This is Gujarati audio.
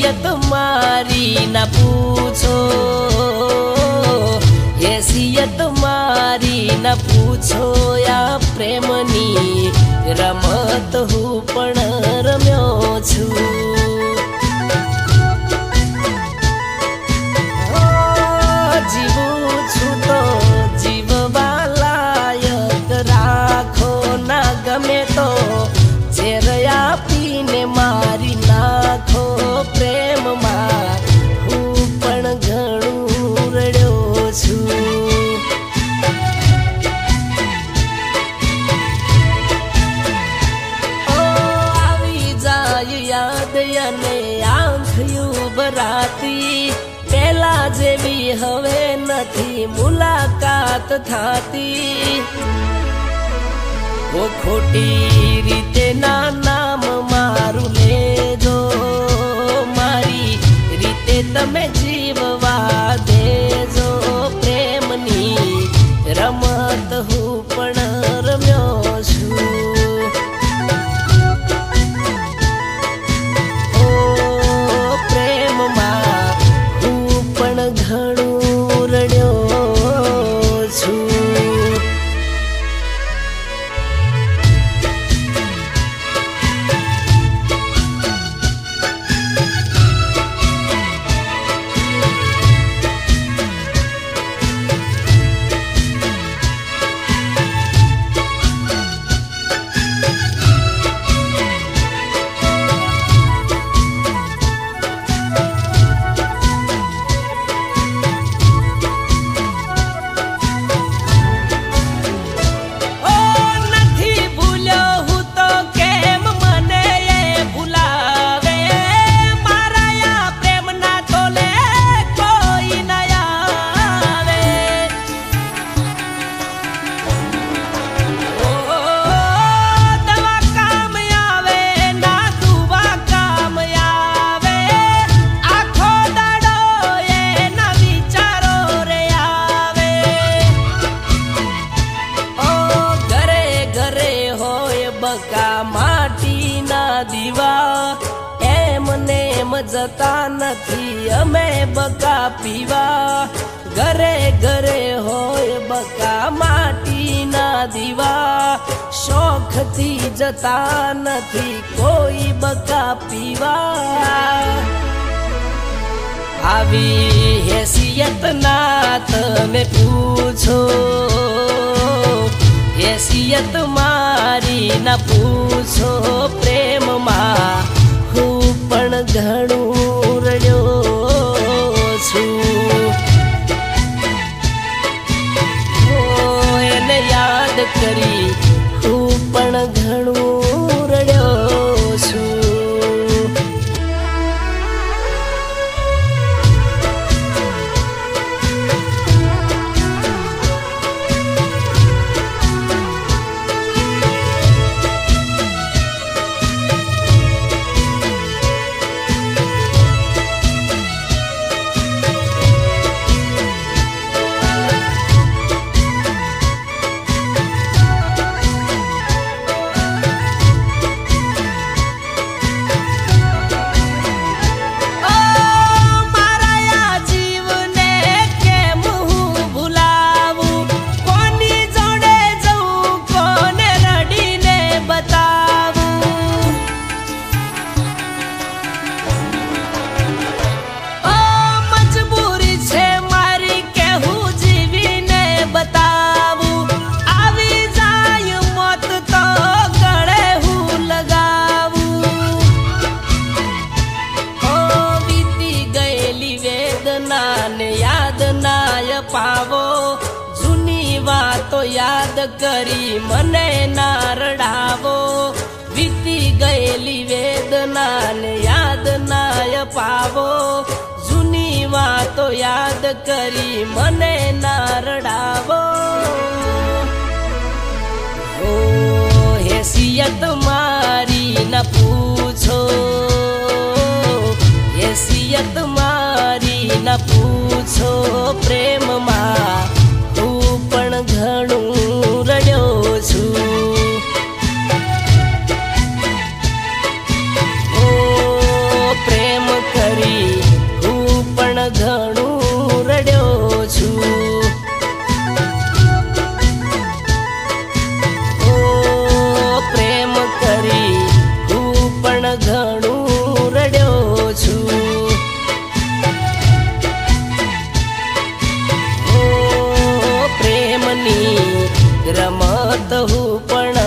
હેસિયત મારી ના પૂછો, હેસિયત મારી ના પૂછો, આ પ્રેમની રમત હું પણ રમ્યો છું। જીવું છું તો જીવવા લાયક રાખો, ના ગમે તો ઝેર આપીને મારી નાખો। પ્રેમમાં હું પણ ઘણું રડ્યો છું। આવી જાય યાદ અને આંખયું ભરાતી, પેલા જેવી હવે નથી મુલાકાત થાતી। ઓ ખોટી રીતે ના નામ મારું લેજો, મારી રીતે તમે જીવવા દેજો। પ્રેમની રમત હું પણ રમ્યો છું। ઓ પ્રેમમાં હું પણ ઘણું રડ્યો છું। બકા માટીના દીવા એમને જતા નથી અમે બકા પીવા। ઘરે ઘરે હોય બકા માટીના દીવા, શોખથી જતા નથી કોઈ બકા પીવા। આવી હેસિયત ના તમે પૂછો, હેસિયત મારી ના પૂછો। પ્રેમમાં હું પણ ઘણું રડ્યો છું। એને યાદ કરી હું પણ ઘણું રડ્યો છું। પાવો જૂની વાતો યાદ કરી મને ના રડાવો। વીતી ગયેલી વેદનાને યાદ ના પાવો, જૂની વાતો યાદ કરી મને ના રડાવો। ઓ હેસિયત મારી ના પૂછો, હેસિયત મારી ના પૂછો। પ્રેમમાં હું પણ ઘણું રડ્યો છું। ઓ પ્રેમ કરી રમત હું પણ